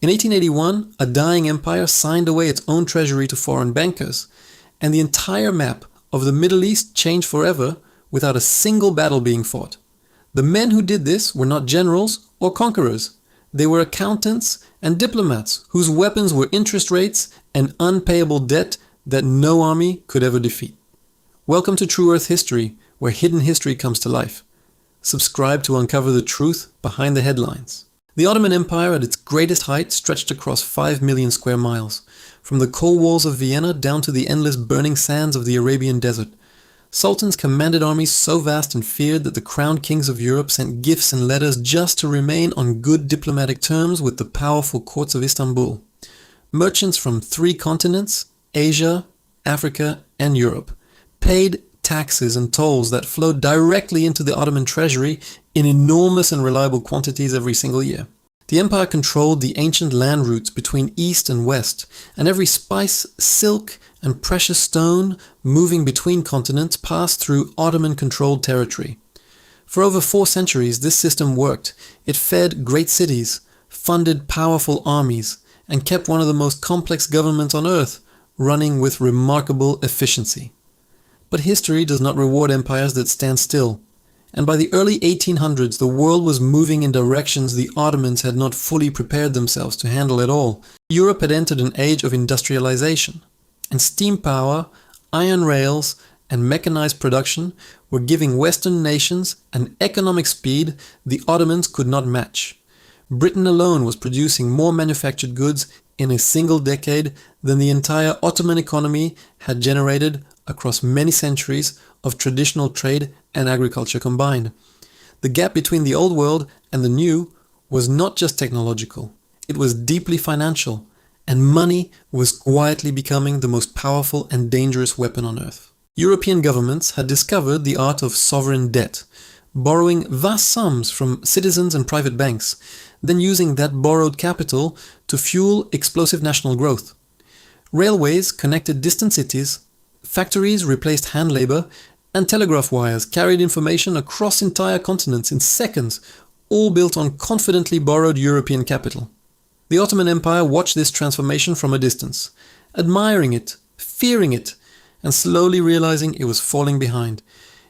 In 1881, a dying empire signed away its own treasury to foreign bankers, and the entire map of the Middle East changed forever without a single battle being fought. The men who did this were not generals or conquerors. They were accountants and diplomats whose weapons were interest rates and unpayable debt that no army could ever defeat. Welcome to True Earth History, where hidden history comes to life. Subscribe to uncover the truth behind the headlines. The Ottoman Empire at its greatest height stretched across 5 million square miles, from the coal walls of Vienna down to the endless burning sands of the Arabian desert. Sultans commanded armies so vast and feared that the crowned kings of Europe sent gifts and letters just to remain on good diplomatic terms with the powerful courts of Istanbul. Merchants from 3 continents, Asia, Africa, and Europe, paid taxes and tolls that flowed directly into the Ottoman treasury in enormous and reliable quantities every single year. The empire controlled the ancient land routes between east and west, and every spice, silk, and precious stone moving between continents passed through Ottoman-controlled territory. For over 4 centuries, this system worked. It fed great cities, funded powerful armies, and kept one of the most complex governments on earth running with remarkable efficiency. But history does not reward empires that stand still, and by the early 1800s the world was moving in directions the Ottomans had not fully prepared themselves to handle at all. Europe had entered an age of industrialization, and steam power, iron rails, and mechanized production were giving Western nations an economic speed the Ottomans could not match. Britain alone was producing more manufactured goods in a single decade than the entire Ottoman economy had generated across many centuries of traditional trade and agriculture combined. The gap between the old world and the new was not just technological, it was deeply financial, and money was quietly becoming the most powerful and dangerous weapon on earth. European governments had discovered the art of sovereign debt, borrowing vast sums from citizens and private banks, then using that borrowed capital to fuel explosive national growth. Railways connected distant cities, factories replaced hand labor, and telegraph wires carried information across entire continents in seconds, all built on confidently borrowed European capital. The Ottoman Empire watched this transformation from a distance, admiring it, fearing it, and slowly realizing it was falling behind,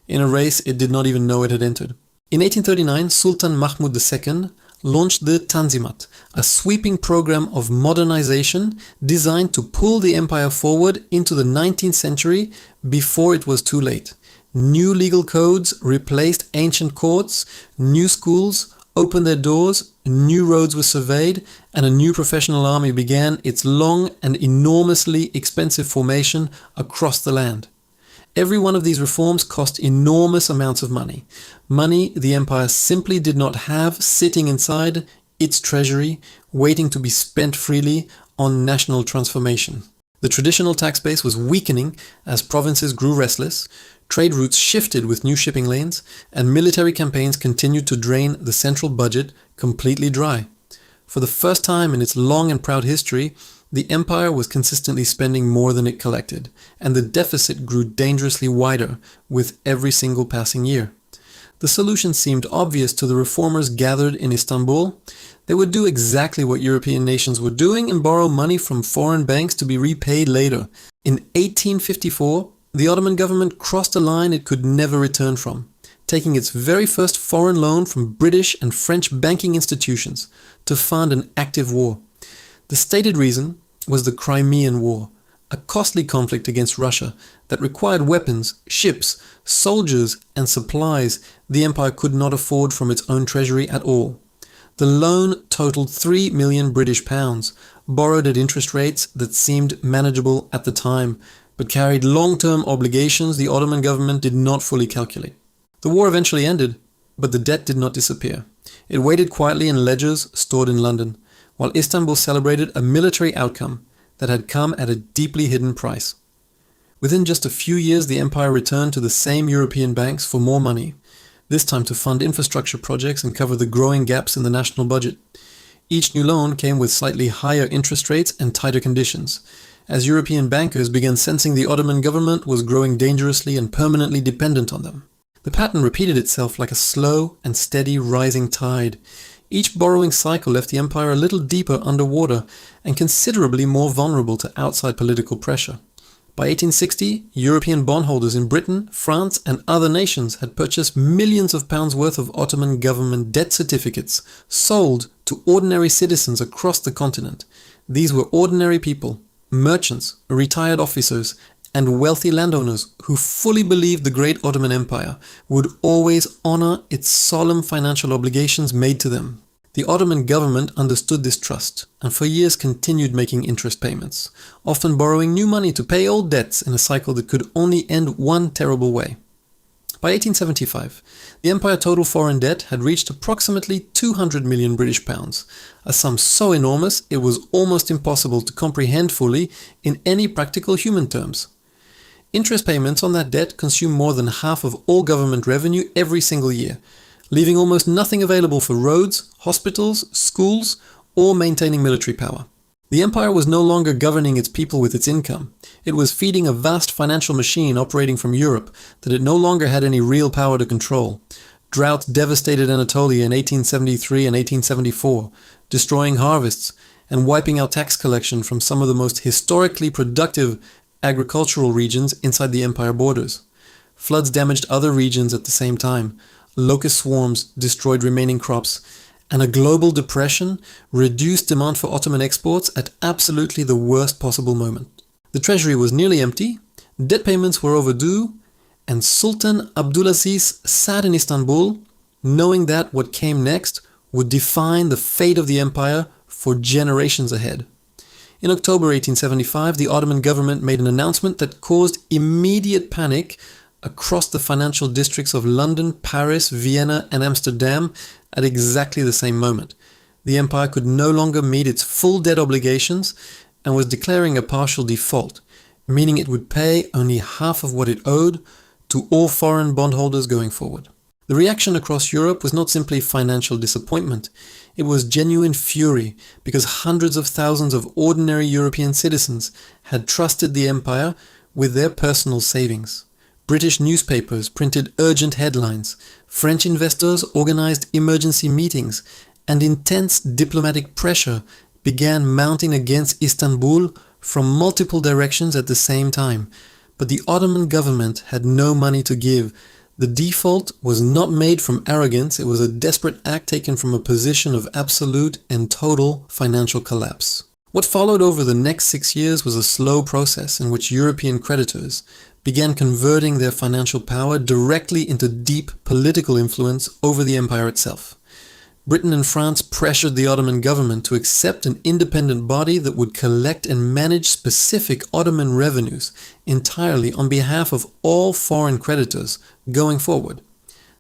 in a race it did not even know it had entered. In 1839, Sultan Mahmud II launched the Tanzimat, a sweeping program of modernization designed to pull the empire forward into the 19th century before it was too late. New legal codes replaced ancient courts, new schools opened their doors, new roads were surveyed, and a new professional army began its long and enormously expensive formation across the land. Every one of these reforms cost enormous amounts of money. Money the empire simply did not have sitting inside its treasury, waiting to be spent freely on national transformation. The traditional tax base was weakening as provinces grew restless, trade routes shifted with new shipping lanes, and military campaigns continued to drain the central budget completely dry. For the first time in its long and proud history, the empire was consistently spending more than it collected, and the deficit grew dangerously wider with every single passing year. The solution seemed obvious to the reformers gathered in Istanbul. They would do exactly what European nations were doing and borrow money from foreign banks to be repaid later. In 1854, the Ottoman government crossed a line it could never return from, taking its very first foreign loan from British and French banking institutions to fund an active war. The stated reason was the Crimean War, a costly conflict against Russia that required weapons, ships, soldiers, and supplies the empire could not afford from its own treasury at all. The loan totaled 3 million British pounds, borrowed at interest rates that seemed manageable at the time, but carried long-term obligations the Ottoman government did not fully calculate. The war eventually ended, but the debt did not disappear. It waited quietly in ledgers stored in London, while Istanbul celebrated a military outcome that had come at a deeply hidden price. Within just a few years, the empire returned to the same European banks for more money, this time to fund infrastructure projects and cover the growing gaps in the national budget. Each new loan came with slightly higher interest rates and tighter conditions, as European bankers began sensing the Ottoman government was growing dangerously and permanently dependent on them. The pattern repeated itself like a slow and steady rising tide. Each borrowing cycle left the empire a little deeper underwater and considerably more vulnerable to outside political pressure. By 1860, European bondholders in Britain, France, and other nations had purchased millions of pounds worth of Ottoman government debt certificates, sold to ordinary citizens across the continent. These were ordinary people, merchants, retired officers, and wealthy landowners who fully believed the great Ottoman Empire would always honor its solemn financial obligations made to them. The Ottoman government understood this trust, and for years continued making interest payments, often borrowing new money to pay old debts in a cycle that could only end one terrible way. By 1875, the Empire's total foreign debt had reached approximately 200 million British pounds, a sum so enormous it was almost impossible to comprehend fully in any practical human terms. Interest payments on that debt consumed more than half of all government revenue every single year, leaving almost nothing available for roads, hospitals, schools, or maintaining military power. The empire was no longer governing its people with its income. It was feeding a vast financial machine operating from Europe that it no longer had any real power to control. Drought devastated Anatolia in 1873 and 1874, destroying harvests and wiping out tax collection from some of the most historically productive agricultural regions inside the empire borders. Floods damaged other regions at the same time. Locust swarms destroyed remaining crops, and a global depression reduced demand for Ottoman exports at absolutely the worst possible moment. The treasury was nearly empty, debt payments were overdue, and Sultan Abdulaziz sat in Istanbul, knowing that what came next would define the fate of the empire for generations ahead. In October 1875, the Ottoman government made an announcement that caused immediate panic across the financial districts of London, Paris, Vienna, and Amsterdam at exactly the same moment. The empire could no longer meet its full debt obligations and was declaring a partial default, meaning it would pay only half of what it owed to all foreign bondholders going forward. The reaction across Europe was not simply financial disappointment. It was genuine fury, because hundreds of thousands of ordinary European citizens had trusted the empire with their personal savings. British newspapers printed urgent headlines, French investors organized emergency meetings, and intense diplomatic pressure began mounting against Istanbul from multiple directions at the same time. But the Ottoman government had no money to give. The default was not made from arrogance, it was a desperate act taken from a position of absolute and total financial collapse. What followed over the next 6 years was a slow process in which European creditors began converting their financial power directly into deep political influence over the empire itself. Britain and France pressured the Ottoman government to accept an independent body that would collect and manage specific Ottoman revenues entirely on behalf of all foreign creditors going forward.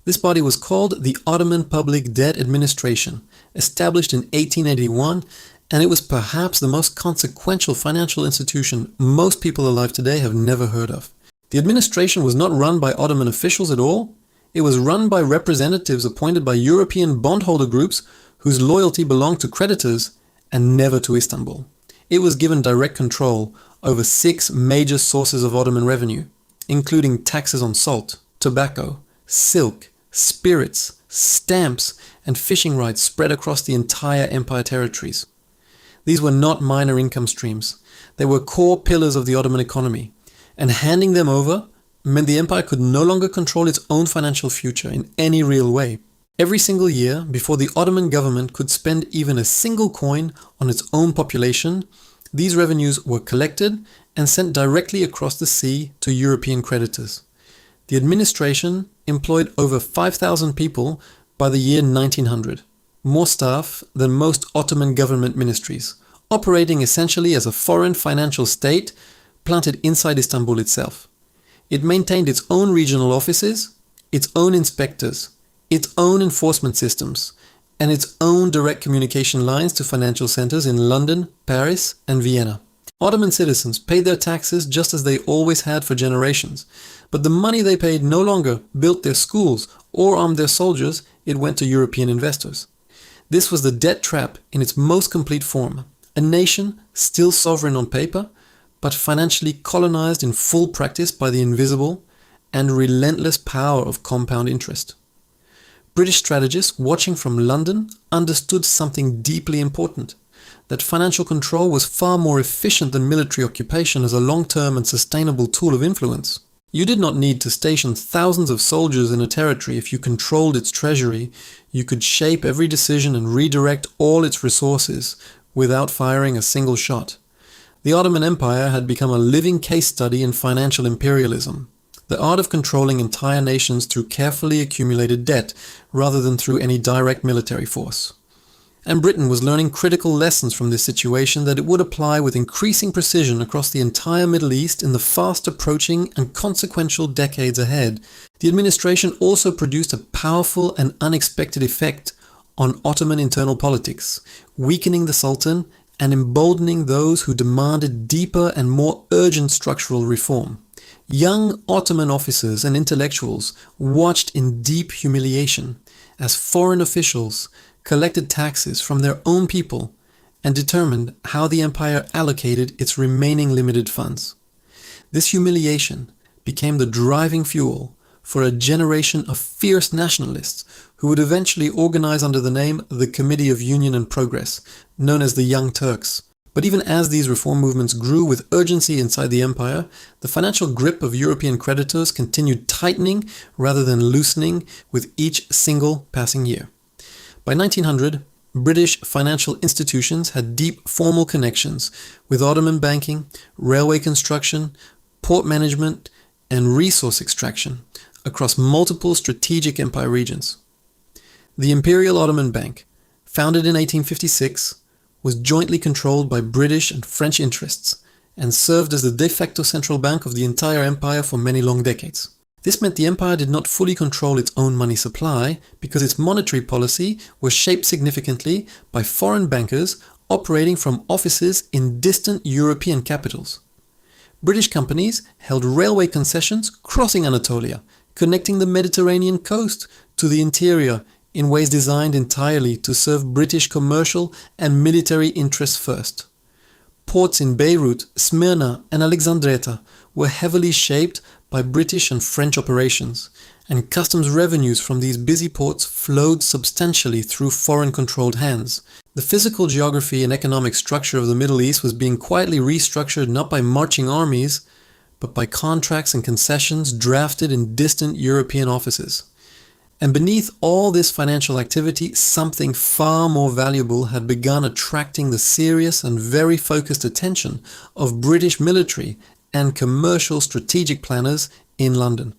This body was called the Ottoman Public Debt Administration, established in 1881, and it was perhaps the most consequential financial institution most people alive today have never heard of. The administration was not run by Ottoman officials at all. It was run by representatives appointed by European bondholder groups whose loyalty belonged to creditors and never to Istanbul. It was given direct control over 6 major sources of Ottoman revenue, including taxes on salt, tobacco, silk, spirits, stamps, and fishing rights spread across the entire empire territories. These were not minor income streams. They were core pillars of the Ottoman economy, and handing them over meant the empire could no longer control its own financial future in any real way. Every single year, before the Ottoman government could spend even a single coin on its own population, these revenues were collected and sent directly across the sea to European creditors. The administration employed over 5,000 people by the year 1900, more staff than most Ottoman government ministries, operating essentially as a foreign financial state planted inside Istanbul itself. It maintained its own regional offices, its own inspectors, its own enforcement systems, and its own direct communication lines to financial centers in London, Paris, and Vienna. Ottoman citizens paid their taxes just as they always had for generations, but the money they paid no longer built their schools or armed their soldiers, it went to European investors. This was the debt trap in its most complete form, a nation still sovereign on paper, but financially colonized in full practice by the invisible and relentless power of compound interest. British strategists watching from London understood something deeply important, that financial control was far more efficient than military occupation as a long-term and sustainable tool of influence. You did not need to station thousands of soldiers in a territory if you controlled its treasury. You could shape every decision and redirect all its resources without firing a single shot. The Ottoman Empire had become a living case study in financial imperialism, the art of controlling entire nations through carefully accumulated debt rather than through any direct military force. And Britain was learning critical lessons from this situation that it would apply with increasing precision across the entire Middle East in the fast approaching and consequential decades ahead. The administration also produced a powerful and unexpected effect on Ottoman internal politics, weakening the Sultan and emboldening those who demanded deeper and more urgent structural reform. Young Ottoman officers and intellectuals watched in deep humiliation as foreign officials collected taxes from their own people and determined how the empire allocated its remaining limited funds. This humiliation became the driving fuel for a generation of fierce nationalists who would eventually organize under the name the Committee of Union and Progress, known as the Young Turks. But even as these reform movements grew with urgency inside the empire, the financial grip of European creditors continued tightening rather than loosening with each single passing year. By 1900, British financial institutions had deep formal connections with Ottoman banking, railway construction, port management, and resource extraction across multiple strategic empire regions. The Imperial Ottoman Bank, founded in 1856, was jointly controlled by British and French interests and served as the de facto central bank of the entire empire for many long decades. This meant the empire did not fully control its own money supply because its monetary policy was shaped significantly by foreign bankers operating from offices in distant European capitals. British companies held railway concessions crossing Anatolia, connecting the Mediterranean coast to the interior in ways designed entirely to serve British commercial and military interests first. Ports in Beirut, Smyrna, and Alexandretta were heavily shaped by British and French operations, and customs revenues from these busy ports flowed substantially through foreign-controlled hands. The physical geography and economic structure of the Middle East was being quietly restructured not by marching armies, but by contracts and concessions drafted in distant European offices. And beneath all this financial activity, something far more valuable had begun attracting the serious and very focused attention of British military and commercial strategic planners in London.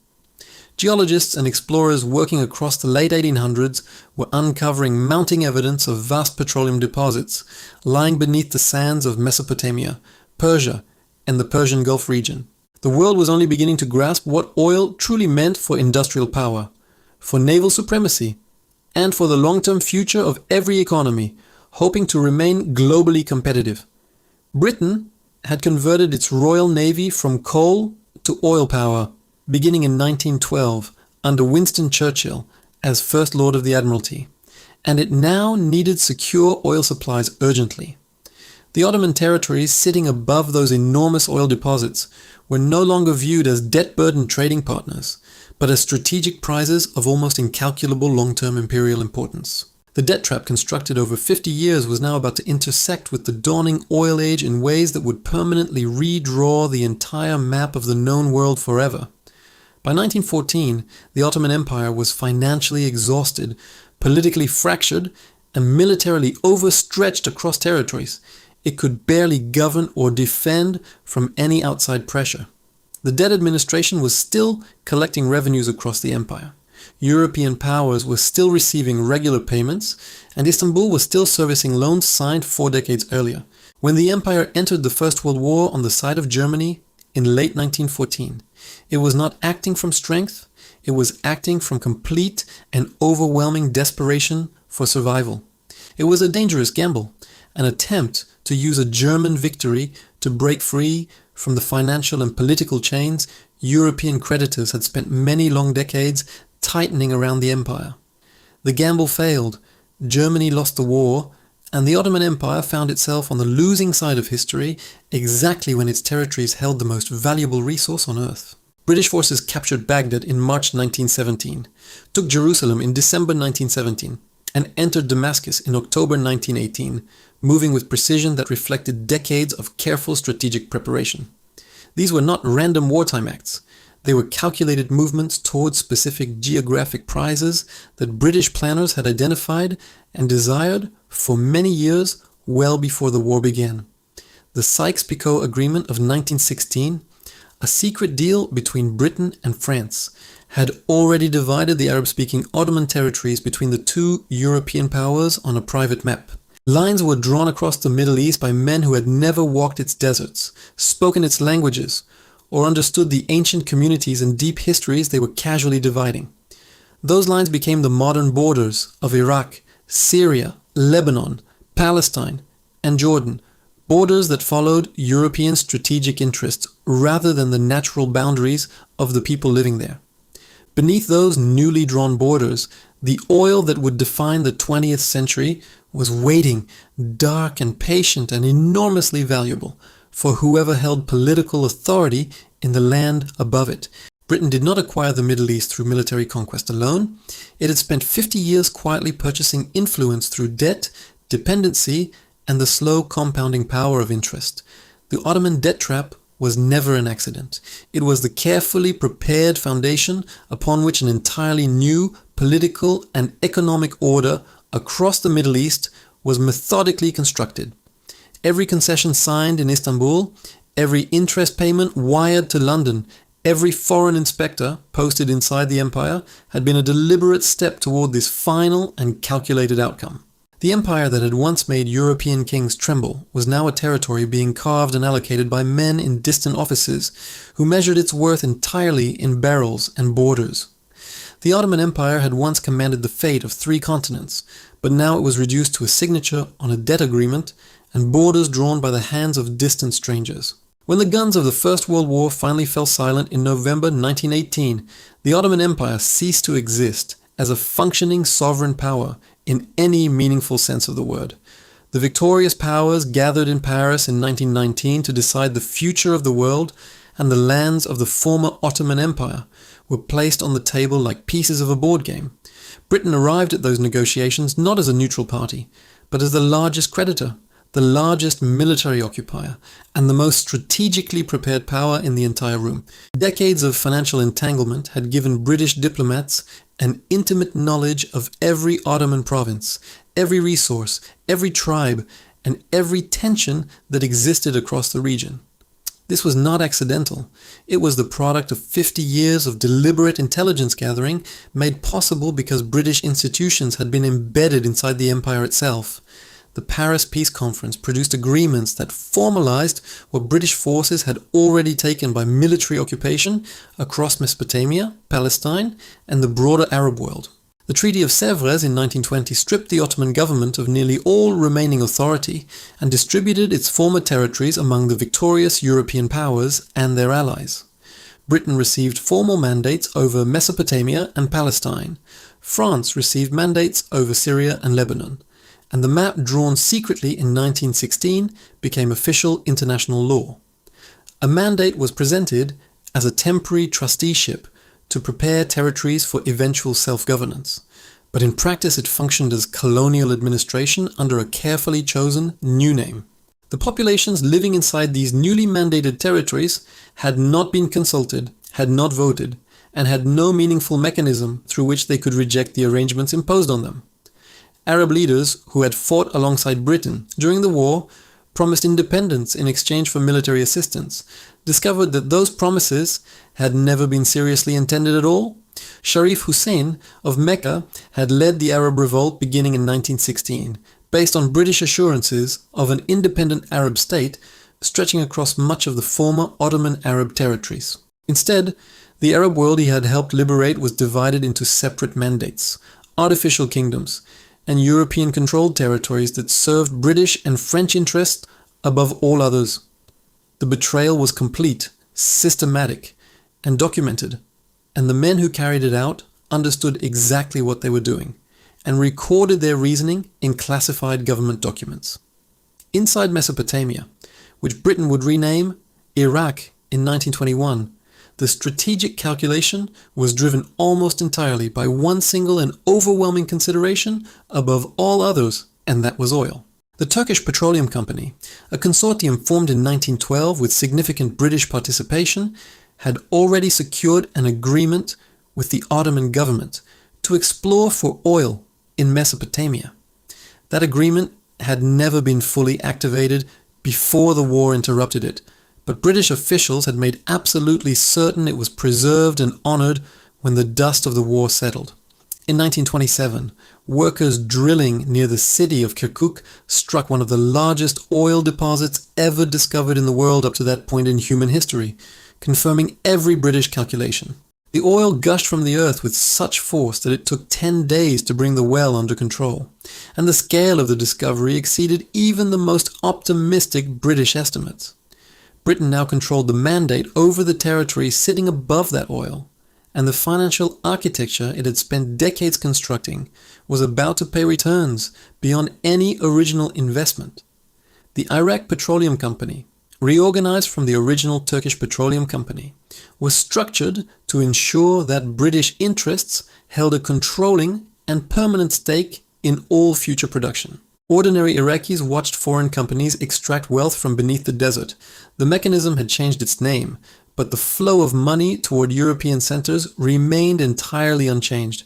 Geologists and explorers working across the late 1800s were uncovering mounting evidence of vast petroleum deposits lying beneath the sands of Mesopotamia, Persia, and the Persian Gulf region. The world was only beginning to grasp what oil truly meant for industrial power, for naval supremacy, and for the long-term future of every economy, hoping to remain globally competitive. Britain had converted its Royal Navy from coal to oil power, beginning in 1912 under Winston Churchill as First Lord of the Admiralty, and it now needed secure oil supplies urgently. The Ottoman territories sitting above those enormous oil deposits were no longer viewed as debt-burdened trading partners, but as strategic prizes of almost incalculable long-term imperial importance. The debt trap constructed over 50 years was now about to intersect with the dawning oil age in ways that would permanently redraw the entire map of the known world forever. By 1914, the Ottoman Empire was financially exhausted, politically fractured, and militarily overstretched across territories. It could barely govern or defend from any outside pressure. The debt administration was still collecting revenues across the empire. European powers were still receiving regular payments, and Istanbul was still servicing loans signed 4 decades earlier. When the empire entered the First World War on the side of Germany in late 1914, it was not acting from strength, it was acting from complete and overwhelming desperation for survival. It was a dangerous gamble, an attempt to use a German victory to break free from the financial and political chains European creditors had spent many long decades tightening around the empire. The gamble failed, Germany lost the war, and the Ottoman Empire found itself on the losing side of history exactly when its territories held the most valuable resource on earth. British forces captured Baghdad in March 1917, took Jerusalem in December 1917, and entered Damascus in October 1918, moving with precision that reflected decades of careful strategic preparation. These were not random wartime acts. They were calculated movements towards specific geographic prizes that British planners had identified and desired for many years well before the war began. The Sykes-Picot Agreement of 1916, a secret deal between Britain and France, had already divided the Arab-speaking Ottoman territories between the two European powers on a private map. Lines were drawn across the Middle East by men who had never walked its deserts, spoken its languages, or understood the ancient communities and deep histories they were casually dividing. Those lines became the modern borders of Iraq, Syria, Lebanon, Palestine, and Jordan, borders that followed European strategic interests rather than the natural boundaries of the people living there. Beneath those newly drawn borders, the oil that would define the 20th century was waiting, dark and patient and enormously valuable, for whoever held political authority in the land above it. Britain did not acquire the Middle East through military conquest alone. It had spent 50 years quietly purchasing influence through debt, dependency, and the slow compounding power of interest. The Ottoman debt trap was never an accident. It was the carefully prepared foundation upon which an entirely new political and economic order across the Middle East was methodically constructed. Every concession signed in Istanbul, every interest payment wired to London, every foreign inspector posted inside the empire had been a deliberate step toward this final and calculated outcome. The empire that had once made European kings tremble was now a territory being carved and allocated by men in distant offices who measured its worth entirely in barrels and borders. The Ottoman Empire had once commanded the fate of 3 continents, but now it was reduced to a signature on a debt agreement and borders drawn by the hands of distant strangers. When the guns of the First World War finally fell silent in November 1918, the Ottoman Empire ceased to exist as a functioning sovereign power in any meaningful sense of the word. The victorious powers gathered in Paris in 1919 to decide the future of the world, and the lands of the former Ottoman Empire were placed on the table like pieces of a board game. Britain arrived at those negotiations not as a neutral party, but as the largest creditor, the largest military occupier, and the most strategically prepared power in the entire room. Decades of financial entanglement had given British diplomats an intimate knowledge of every Ottoman province, every resource, every tribe, and every tension that existed across the region. This was not accidental. It was the product of 50 years of deliberate intelligence gathering made possible because British institutions had been embedded inside the empire itself. The Paris Peace Conference produced agreements that formalized what British forces had already taken by military occupation across Mesopotamia, Palestine, and the broader Arab world. The Treaty of Sèvres in 1920 stripped the Ottoman government of nearly all remaining authority and distributed its former territories among the victorious European powers and their allies. Britain received formal mandates over Mesopotamia and Palestine. France received mandates over Syria and Lebanon. And the map drawn secretly in 1916 became official international law. A mandate was presented as a temporary trusteeship to prepare territories for eventual self-governance, but in practice it functioned as colonial administration under a carefully chosen new name. The populations living inside these newly mandated territories had not been consulted, had not voted, and had no meaningful mechanism through which they could reject the arrangements imposed on them. Arab leaders who had fought alongside Britain during the war promised independence in exchange for military assistance, discovered that those promises had never been seriously intended at all. Sharif Hussein of Mecca had led the Arab revolt beginning in 1916, based on British assurances of an independent Arab state stretching across much of the former Ottoman Arab territories. Instead, the Arab world he had helped liberate was divided into separate mandates, artificial kingdoms, and European-controlled territories that served British and French interests above all others. The betrayal was complete, systematic, and documented, and the men who carried it out understood exactly what they were doing, and recorded their reasoning in classified government documents. Inside Mesopotamia, which Britain would rename Iraq in 1921, The strategic calculation was driven almost entirely by one single and overwhelming consideration above all others, and that was oil. The Turkish Petroleum Company, a consortium formed in 1912 with significant British participation, had already secured an agreement with the Ottoman government to explore for oil in Mesopotamia. That agreement had never been fully activated before the war interrupted it, but British officials had made absolutely certain it was preserved and honored when the dust of the war settled. In 1927, workers drilling near the city of Kirkuk struck one of the largest oil deposits ever discovered in the world up to that point in human history, confirming every British calculation. The oil gushed from the earth with such force that it took 10 days to bring the well under control, and the scale of the discovery exceeded even the most optimistic British estimates. Britain now controlled the mandate over the territory sitting above that oil, and the financial architecture it had spent decades constructing was about to pay returns beyond any original investment. The Iraq Petroleum Company, reorganized from the original Turkish Petroleum Company, was structured to ensure that British interests held a controlling and permanent stake in all future production. Ordinary Iraqis watched foreign companies extract wealth from beneath the desert. The mechanism had changed its name, but the flow of money toward European centers remained entirely unchanged.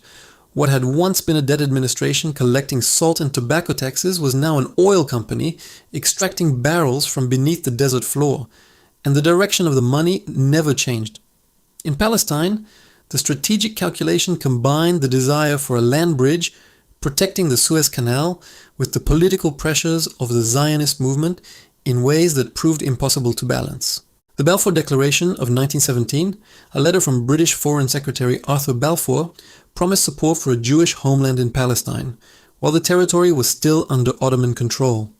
What had once been a debt administration collecting salt and tobacco taxes was now an oil company extracting barrels from beneath the desert floor, and the direction of the money never changed. In Palestine, the strategic calculation combined the desire for a land bridge protecting the Suez Canal with the political pressures of the Zionist movement in ways that proved impossible to balance. The Balfour Declaration of 1917, a letter from British Foreign Secretary Arthur Balfour, promised support for a Jewish homeland in Palestine, while the territory was still under Ottoman control.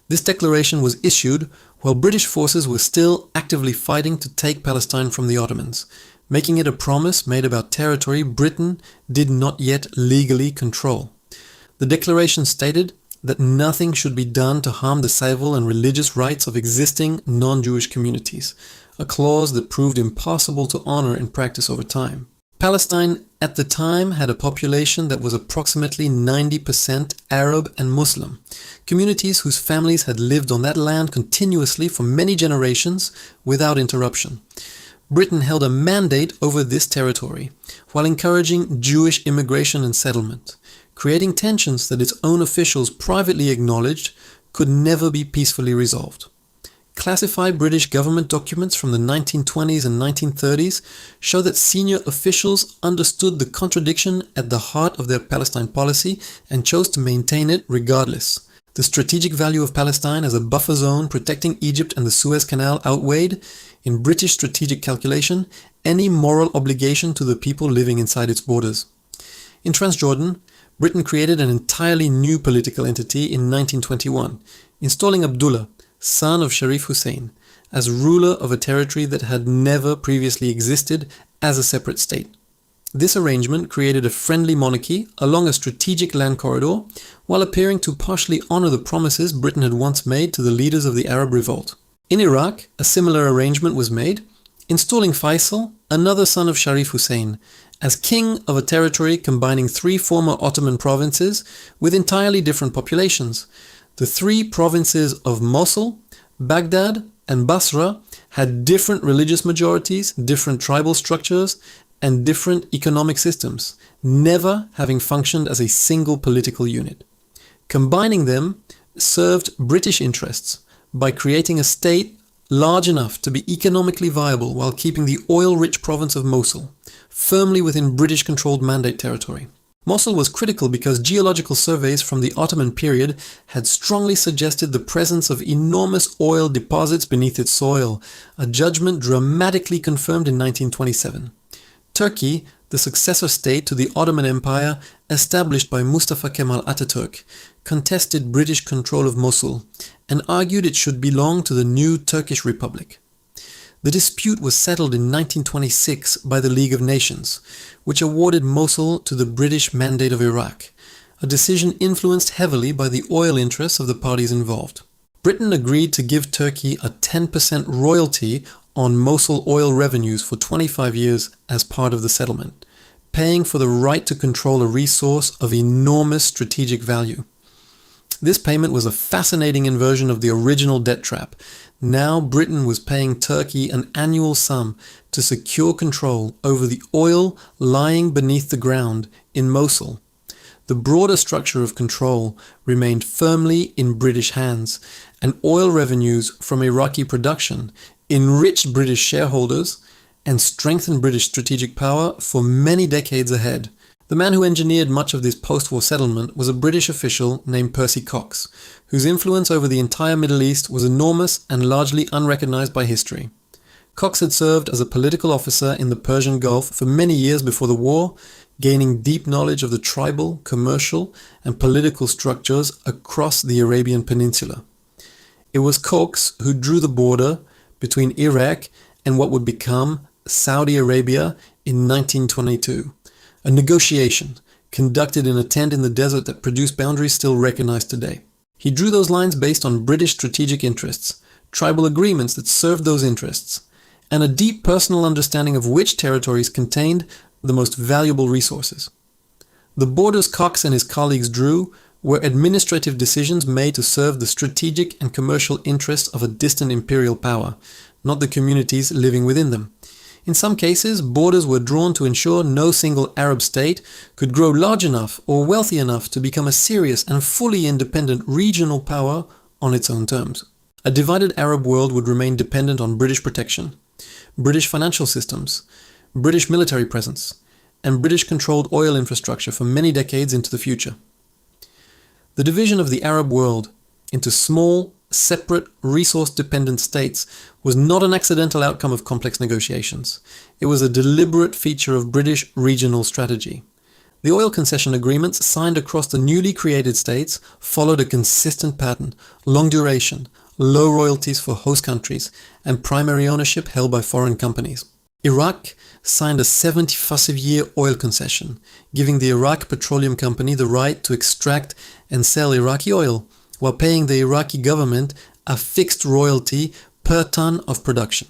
This declaration was issued while British forces were still actively fighting to take Palestine from the Ottomans, making it a promise made about territory Britain did not yet legally control. The declaration stated that nothing should be done to harm the civil and religious rights of existing non-Jewish communities, a clause that proved impossible to honor in practice over time. Palestine at the time had a population that was approximately 90% Arab and Muslim, communities whose families had lived on that land continuously for many generations without interruption. Britain held a mandate over this territory, while encouraging Jewish immigration and settlement, creating tensions that its own officials privately acknowledged could never be peacefully resolved. Classified British government documents from the 1920s and 1930s show that senior officials understood the contradiction at the heart of their Palestine policy and chose to maintain it regardless. The strategic value of Palestine as a buffer zone protecting Egypt and the Suez Canal outweighed, in British strategic calculation, any moral obligation to the people living inside its borders. In Transjordan, Britain created an entirely new political entity in 1921, installing Abdullah, son of Sharif Hussein, as ruler of a territory that had never previously existed as a separate state. This arrangement created a friendly monarchy along a strategic land corridor, while appearing to partially honor the promises Britain had once made to the leaders of the Arab revolt. In Iraq, a similar arrangement was made, installing Faisal, another son of Sharif Hussein, as king of a territory combining three former Ottoman provinces with entirely different populations. The three provinces of Mosul, Baghdad, and Basra had different religious majorities, different tribal structures, and different economic systems, never having functioned as a single political unit. Combining them served British interests by creating a state large enough to be economically viable while keeping the oil-rich province of Mosul firmly within British-controlled Mandate territory. Mosul was critical because geological surveys from the Ottoman period had strongly suggested the presence of enormous oil deposits beneath its soil, a judgment dramatically confirmed in 1927. Turkey, the successor state to the Ottoman Empire established by Mustafa Kemal Atatürk, contested British control of Mosul and argued it should belong to the new Turkish Republic. The dispute was settled in 1926 by the League of Nations, which awarded Mosul to the British Mandate of Iraq, a decision influenced heavily by the oil interests of the parties involved. Britain agreed to give Turkey a 10% royalty on Mosul oil revenues for 25 years as part of the settlement, paying for the right to control a resource of enormous strategic value. This payment was a fascinating inversion of the original debt trap. Now Britain was paying Turkey an annual sum to secure control over the oil lying beneath the ground in Mosul. The broader structure of control remained firmly in British hands, and oil revenues from Iraqi production enriched British shareholders and strengthened British strategic power for many decades ahead. The man who engineered much of this post-war settlement was a British official named Percy Cox, whose influence over the entire Middle East was enormous and largely unrecognized by history. Cox had served as a political officer in the Persian Gulf for many years before the war, gaining deep knowledge of the tribal, commercial, and political structures across the Arabian Peninsula. It was Cox who drew the border between Iraq and what would become Saudi Arabia in 1922, a negotiation conducted in a tent in the desert that produced boundaries still recognized today. He drew those lines based on British strategic interests, tribal agreements that served those interests, and a deep personal understanding of which territories contained the most valuable resources. The borders Cox and his colleagues drew were administrative decisions made to serve the strategic and commercial interests of a distant imperial power, not the communities living within them. In some cases, borders were drawn to ensure no single Arab state could grow large enough or wealthy enough to become a serious and fully independent regional power on its own terms. A divided Arab world would remain dependent on British protection, British financial systems, British military presence, and British-controlled oil infrastructure for many decades into the future. The division of the Arab world into small, separate, resource-dependent states was not an accidental outcome of complex negotiations. It was a deliberate feature of British regional strategy. The oil concession agreements signed across the newly created states followed a consistent pattern: long duration, low royalties for host countries, and primary ownership held by foreign companies. Iraq signed a 75-year oil concession, giving the Iraq Petroleum Company the right to extract and sell Iraqi oil, while paying the Iraqi government a fixed royalty per ton of production.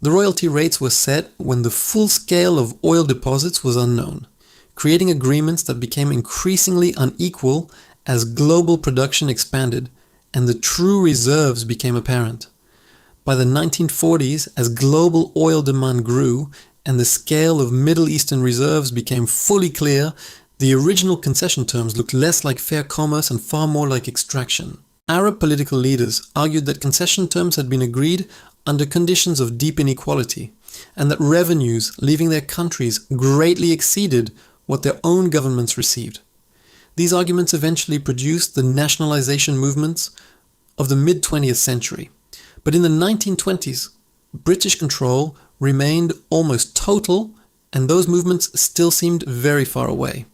The royalty rates were set when the full scale of oil deposits was unknown, creating agreements that became increasingly unequal as global production expanded and the true reserves became apparent. By the 1940s, as global oil demand grew and the scale of Middle Eastern reserves became fully clear, the original concession terms looked less like fair commerce and far more like extraction. Arab political leaders argued that concession terms had been agreed under conditions of deep inequality, and that revenues leaving their countries greatly exceeded what their own governments received. These arguments eventually produced the nationalization movements of the mid-20th century. But in the 1920s, British control remained almost total, and those movements still seemed very far away.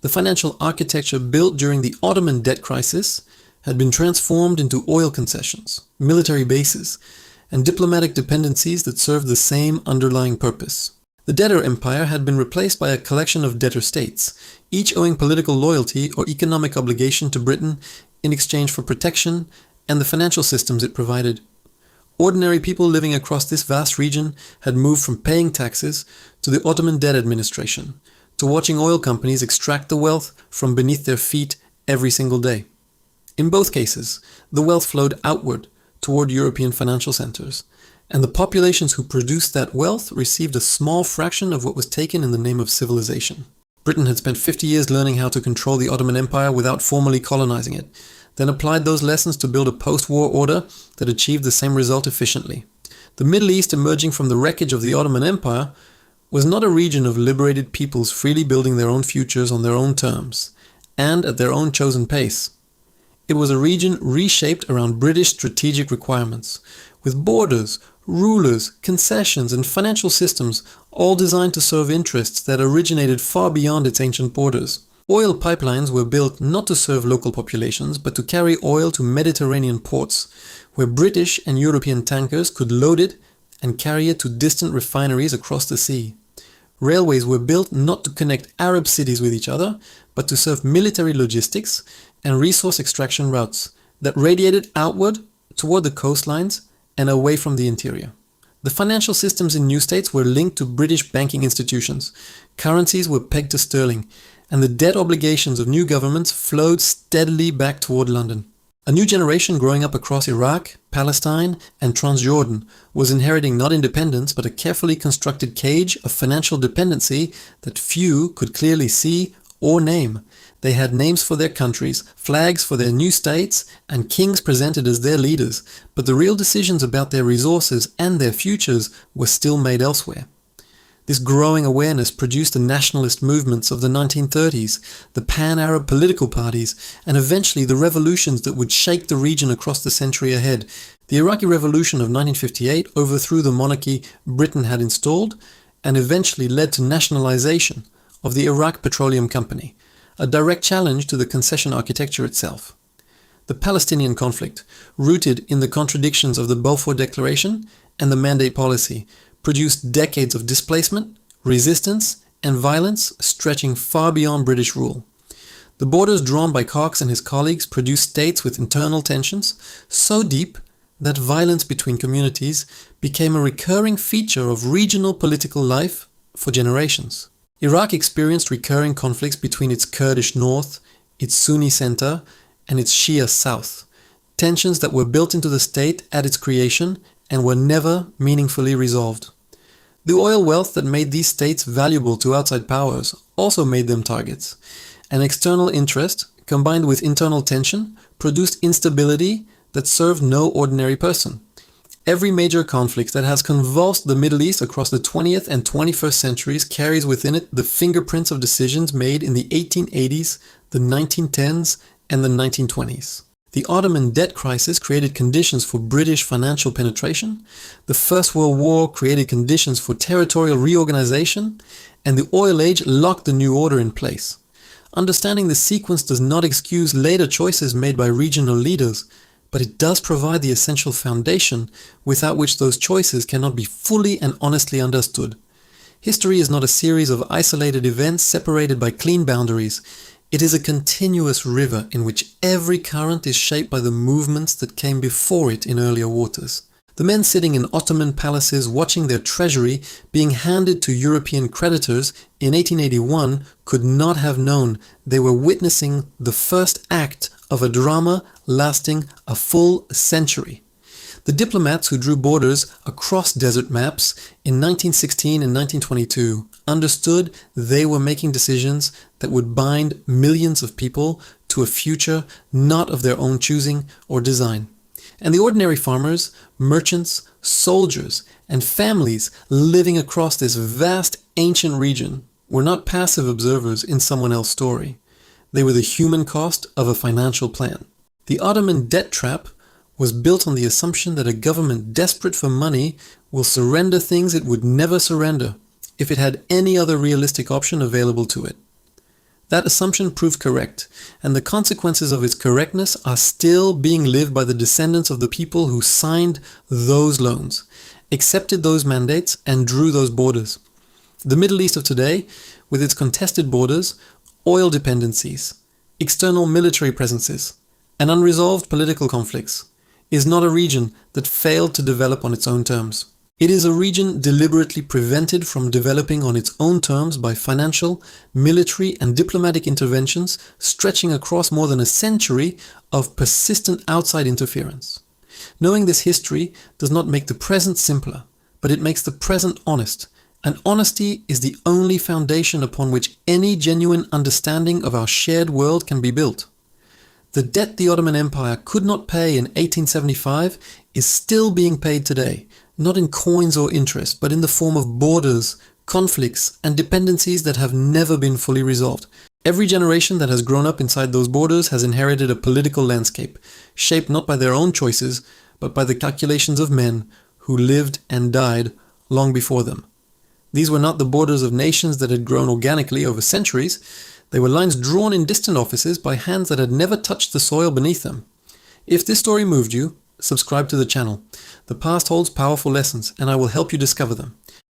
The financial architecture built during the Ottoman debt crisis had been transformed into oil concessions, military bases, and diplomatic dependencies that served the same underlying purpose. The debtor empire had been replaced by a collection of debtor states, each owing political loyalty or economic obligation to Britain in exchange for protection and the financial systems it provided. Ordinary people living across this vast region had moved from paying taxes to the Ottoman Debt Administration, to watching oil companies extract the wealth from beneath their feet every single day. In both cases, the wealth flowed outward toward European financial centers, and the populations who produced that wealth received a small fraction of what was taken in the name of civilization. Britain had spent 50 years learning how to control the Ottoman Empire without formally colonizing it, then applied those lessons to build a post-war order that achieved the same result efficiently. The Middle East, emerging from the wreckage of the Ottoman Empire, was not a region of liberated peoples freely building their own futures on their own terms, and at their own chosen pace. It was a region reshaped around British strategic requirements, with borders, rulers, concessions, and financial systems all designed to serve interests that originated far beyond its ancient borders. Oil pipelines were built not to serve local populations, but to carry oil to Mediterranean ports, where British and European tankers could load it and carry it to distant refineries across the sea. Railways were built not to connect Arab cities with each other, but to serve military logistics and resource extraction routes that radiated outward toward the coastlines and away from the interior. The financial systems in new states were linked to British banking institutions. Currencies were pegged to sterling, and the debt obligations of new governments flowed steadily back toward London. A new generation growing up across Iraq, Palestine, and Transjordan was inheriting not independence but a carefully constructed cage of financial dependency that few could clearly see or name. They had names for their countries, flags for their new states, and kings presented as their leaders, but the real decisions about their resources and their futures were still made elsewhere. This growing awareness produced the nationalist movements of the 1930s, the pan-Arab political parties, and eventually the revolutions that would shake the region across the century ahead. The Iraqi Revolution of 1958 overthrew the monarchy Britain had installed and eventually led to nationalization of the Iraq Petroleum Company, a direct challenge to the concession architecture itself. The Palestinian conflict, rooted in the contradictions of the Balfour Declaration and the Mandate Policy, produced decades of displacement, resistance, and violence stretching far beyond British rule. The borders drawn by Cox and his colleagues produced states with internal tensions so deep that violence between communities became a recurring feature of regional political life for generations. Iraq experienced recurring conflicts between its Kurdish north, its Sunni center, and its Shia south, tensions that were built into the state at its creation and were never meaningfully resolved. The oil wealth that made these states valuable to outside powers also made them targets. An external interest, combined with internal tension, produced instability that served no ordinary person. Every major conflict that has convulsed the Middle East across the 20th and 21st centuries carries within it the fingerprints of decisions made in the 1880s, the 1910s, and the 1920s. The Ottoman debt crisis created conditions for British financial penetration, the First World War created conditions for territorial reorganization, and the oil age locked the new order in place. Understanding the sequence does not excuse later choices made by regional leaders, but it does provide the essential foundation without which those choices cannot be fully and honestly understood. History is not a series of isolated events separated by clean boundaries. It is a continuous river in which every current is shaped by the movements that came before it in earlier waters. The men sitting in Ottoman palaces watching their treasury being handed to European creditors in 1881 could not have known they were witnessing the first act of a drama lasting a full century. The diplomats who drew borders across desert maps in 1916 and 1922 understood they were making decisions that would bind millions of people to a future not of their own choosing or design. And the ordinary farmers, merchants, soldiers, and families living across this vast ancient region were not passive observers in someone else's story. They were the human cost of a financial plan. The Ottoman debt trap was built on the assumption that a government desperate for money will surrender things it would never surrender if it had any other realistic option available to it. That assumption proved correct, and the consequences of its correctness are still being lived by the descendants of the people who signed those loans, accepted those mandates, and drew those borders. The Middle East of today, with its contested borders, oil dependencies, external military presences, and unresolved political conflicts, is not a region that failed to develop on its own terms. It is a region deliberately prevented from developing on its own terms by financial, military, and diplomatic interventions stretching across more than a century of persistent outside interference. Knowing this history does not make the present simpler, but it makes the present honest, and honesty is the only foundation upon which any genuine understanding of our shared world can be built. The debt the Ottoman Empire could not pay in 1875 is still being paid today, not in coins or interest, but in the form of borders, conflicts, and dependencies that have never been fully resolved. Every generation that has grown up inside those borders has inherited a political landscape, shaped not by their own choices, but by the calculations of men who lived and died long before them. These were not the borders of nations that had grown organically over centuries. They were lines drawn in distant offices by hands that had never touched the soil beneath them. If this story moved you, subscribe to the channel. The past holds powerful lessons, and I will help you discover them.